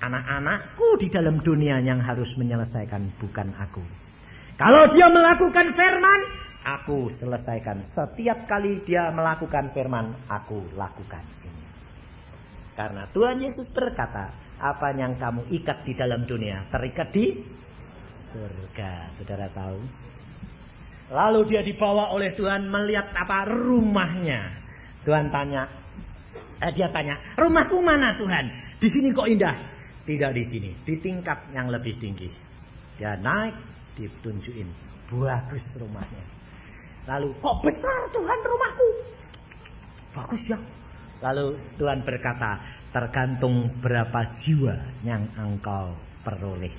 Anak-anakku di dalam dunia yang harus menyelesaikan, bukan aku. Kalau dia melakukan firman, aku selesaikan. Setiap kali dia melakukan firman, aku lakukan ini. Karena Tuhan Yesus berkata, apa yang kamu ikat di dalam dunia, terikat di surga. Saudara tahu? Lalu dia dibawa oleh Tuhan melihat apa? Rumahnya. Tuhan tanya, dia tanya, rumahku mana Tuhan? Di sini kok indah? Tidak di sini, di tingkat yang lebih tinggi. Dia naik, ditunjukin, bagus rumahnya. Lalu, kok besar Tuhan rumahku? Bagus ya. Lalu Tuhan berkata, tergantung berapa jiwa yang engkau peroleh.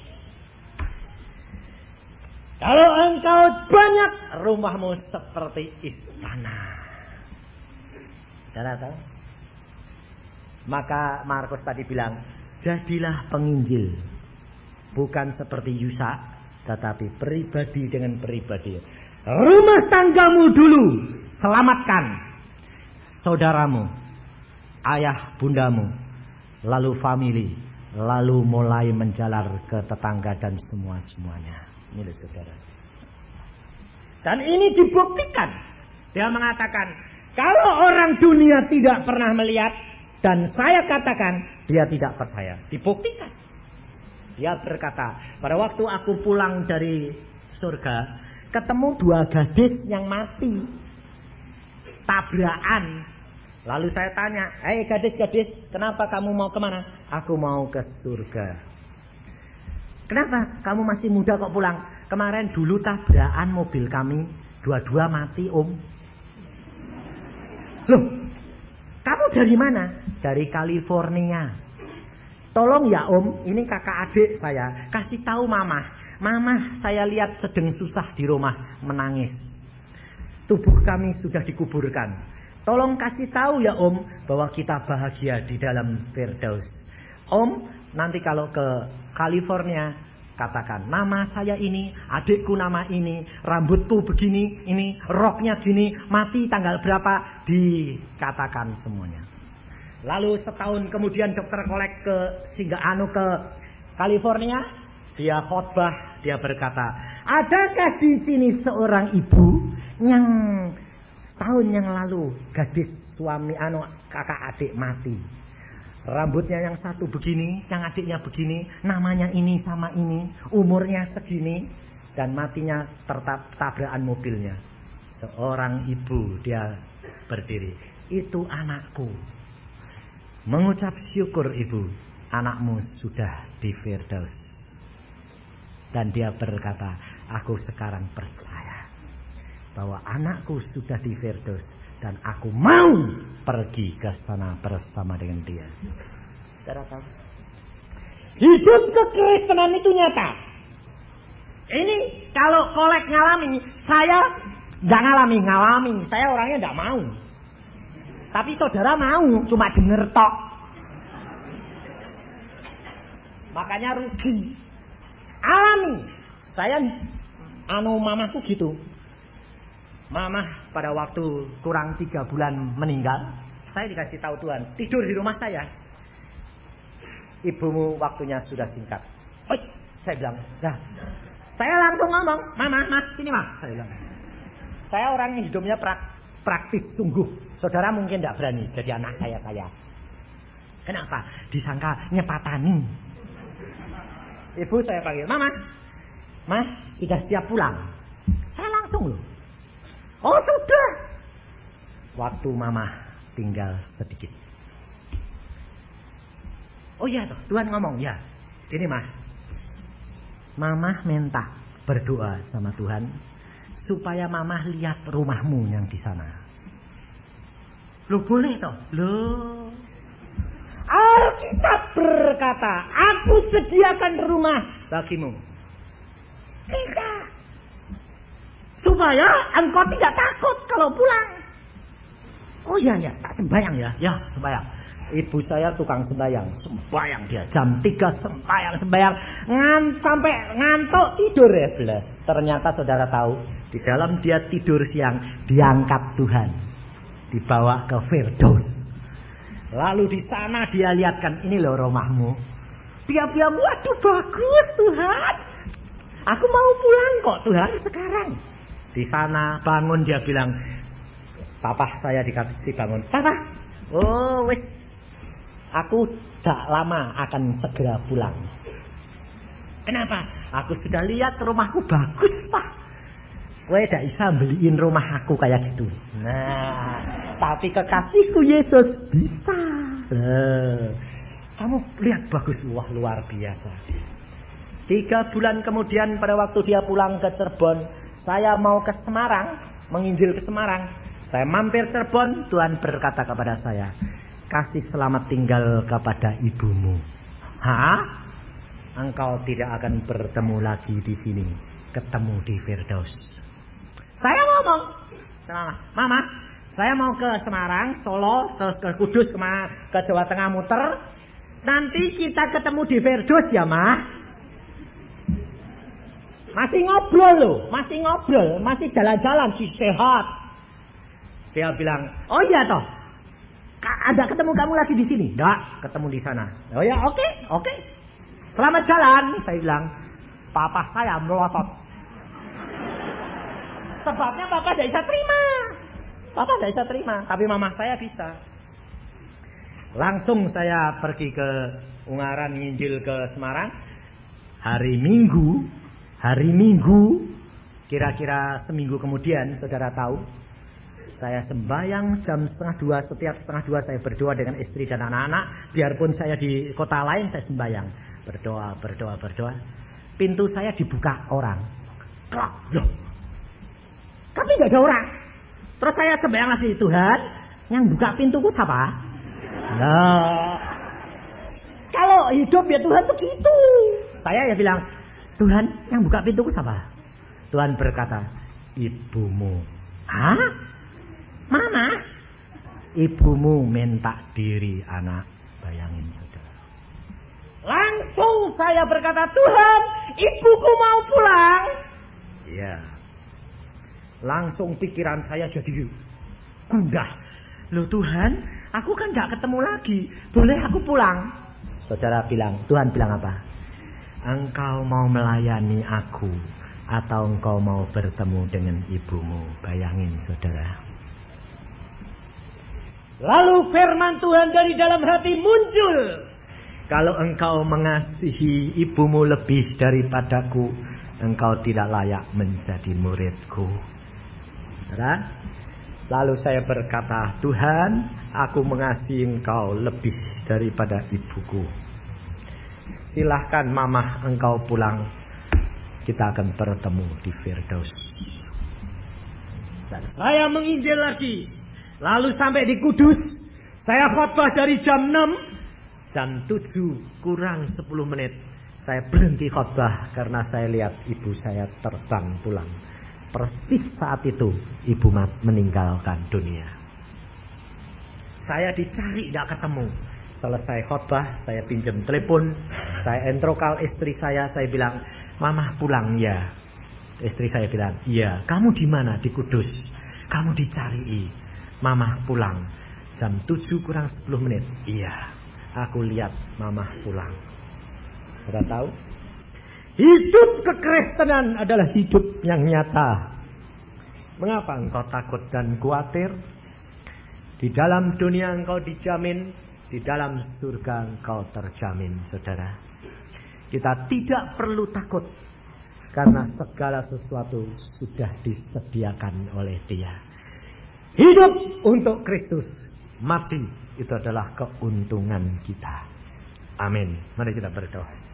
Kalau engkau banyak, rumahmu seperti istana. Saudara tahu? Maka Markus tadi bilang, jadilah penginjil. Bukan seperti Yusa, tetapi pribadi dengan pribadi. Rumah tanggamu dulu, selamatkan saudaramu, ayah bundamu, lalu family, lalu mulai menjalar ke tetangga dan semua-semuanya. Ini loh saudara. Dan ini dibuktikan. Dia mengatakan, kalau orang dunia tidak pernah melihat, dan saya katakan, dia tidak percaya. Dibuktikan. Dia berkata, pada waktu aku pulang dari surga, ketemu 2 gadis yang mati. Tabrakan. Lalu saya tanya, hei gadis-gadis, kenapa kamu mau kemana? Aku mau ke surga. Kenapa? Kamu masih muda kok pulang? Kemarin dulu tabrakan mobil kami, 2 mati om. Loh, kamu dari mana? Dari California. Tolong ya om, ini kakak adik saya, kasih tahu mama. Mama saya lihat sedang susah di rumah, menangis. Tubuh kami sudah dikuburkan. Tolong kasih tahu ya om, bahwa kita bahagia di dalam Firdaus. Om, nanti kalau ke California, katakan, nama saya ini, adikku nama ini, rambutku begini, ini, roknya gini, mati tanggal berapa, dikatakan semuanya. Lalu setahun kemudian dokter Kolek ke California, dia khotbah, dia berkata, adakah di sini seorang ibu yang setahun yang lalu gadis suami kakak adik mati? Rambutnya yang satu begini, yang adiknya begini, namanya ini sama ini, umurnya segini, dan matinya tertabrakan mobilnya. Seorang ibu dia berdiri, itu anakku. Mengucap syukur ibu, anakmu sudah di Firdaus. Dan dia berkata, aku sekarang percaya bahwa anakku sudah di Firdaus. Dan aku mau pergi ke sana bersama dengan dia. Saudara tahu? Hidup kekristenan itu nyata. Ini kalau kolek ngalami, saya nggak ngalami. Saya orangnya nggak mau. Tapi saudara mau, cuma denger tok. Makanya rugi. Alami. Saya mamaku gitu. Mama pada waktu kurang 3 bulan meninggal, saya dikasih tahu Tuhan, tidur di rumah saya. Ibumu waktunya sudah singkat. Oi, saya bilang, dah. Saya langsung ngomong, Mama, sini Mah, saya bilang. Saya orang yang hidupnya praktis sungguh. Saudara mungkin tidak berani jadi anak saya. Kenapa? Disangka nyepatani. Ibu saya panggil, Mama, sudah siap pulang. Saya langsung loh. Oh sudah. Waktu mama tinggal sedikit. Oh iya toh, Tuhan ngomong ya. Ini mama minta berdoa sama Tuhan supaya mama lihat rumahmu yang di sana. Lo boleh toh? Lo Alkitab berkata, aku sediakan rumah bagimu. Tidak. Supaya engkau tidak takut kalau pulang. Oh iya, tak sembahyang ya. Ya, sembahyang. Ibu saya tukang sembahyang dia. Jam 3 sembahyang. Sampai ngantuk tidur ya belas. Ternyata saudara tahu, di dalam dia tidur siang, diangkat Tuhan. Dibawa ke Firdaus. Lalu di sana dia lihatkan, ini loh rumahmu. Dia bilang, waduh bagus Tuhan. Aku mau pulang kok Tuhan sekarang. Di sana bangun dia bilang, papa saya dikasih bangun. Papa, oh wis, aku tak lama akan segera pulang. Kenapa? Aku sudah lihat rumahku bagus pak. Kowe tidak bisa beliin rumah aku kayak gitu. Nah, tapi kekasihku Yesus bisa. Kamu lihat bagus, wah luar biasa. 3 bulan kemudian pada waktu dia pulang ke Cirebon, saya mau ke Semarang, menginjil ke Semarang. Saya mampir Cirebon, Tuhan berkata kepada saya, kasih selamat tinggal kepada ibumu. Hah? Engkau tidak akan bertemu lagi di sini, ketemu di Firdaus. Saya ngomong, Mama, saya mau ke Semarang, Solo, terus ke Kudus, ke Jawa Tengah muter. Nanti kita ketemu di Firdaus ya, Ma. Masih ngobrol loh, masih jalan-jalan, sih sehat. Dia bilang, oh iya toh, ada ketemu kamu lagi di sini? Enggak, ketemu di sana. Oh ya, oke. Selamat jalan, saya bilang. Papa saya melotot. Sebabnya papa tidak bisa terima. Tapi mama saya bisa. Langsung saya pergi ke Ungaran, nginjil ke Semarang. Hari Minggu, kira-kira seminggu kemudian, saudara tahu, saya sembahyang jam 1:30, setiap 1:30 saya berdoa dengan istri dan anak-anak. Biarpun saya di kota lain, saya sembahyang. Berdoa. Pintu saya dibuka orang. Loh. Tapi nggak ada orang. Terus saya sembahyang lagi, Tuhan, yang buka pintuku siapa? Nah, kalau hidup ya Tuhan begitu. Saya ya bilang, Tuhan, yang buka pintuku siapa? Tuhan berkata, ibumu. Hah? Mana? Ibumu minta diri, anak. Bayangin saudara. Langsung saya berkata, Tuhan, ibuku mau pulang. Iya. Langsung pikiran saya jadi gundah. Loh Tuhan, aku kan gak ketemu lagi. Boleh aku pulang? Saudara bilang, Tuhan bilang apa? Engkau mau melayani aku atau engkau mau bertemu dengan ibumu? Bayangin saudara. Lalu firman Tuhan dari dalam hati muncul. Kalau engkau mengasihi ibumu lebih daripadaku, engkau tidak layak menjadi muridku. Saudara? Lalu saya berkata, Tuhan, aku mengasihi engkau lebih daripada ibuku. Silahkan mamah engkau pulang. Kita akan bertemu di Firdaus. Dan saya menginjil lagi. Lalu sampai di Kudus. Saya khotbah dari jam 6. Jam 7 kurang 10 menit. Saya berhenti khotbah karena saya lihat ibu saya terbang pulang. Persis saat itu ibu meninggalkan dunia. Saya dicari tidak ketemu. Selesai khotbah, saya pinjam telepon, saya entrokal istri saya bilang, Mama pulang ya. Istri saya bilang, iya. Kamu di mana? Di Kudus. Kamu dicari. Mama pulang. Jam 7 kurang 10 menit. Iya. Aku lihat Mama pulang. Sudah tahu? Hidup kekristenan adalah hidup yang nyata. Mengapa engkau takut dan khawatir? Di dalam dunia engkau dijamin, di dalam surga engkau terjamin, saudara. Kita tidak perlu takut, karena segala sesuatu sudah disediakan oleh Dia. Hidup untuk Kristus, mati itu adalah keuntungan kita. Amin. Mari kita berdoa.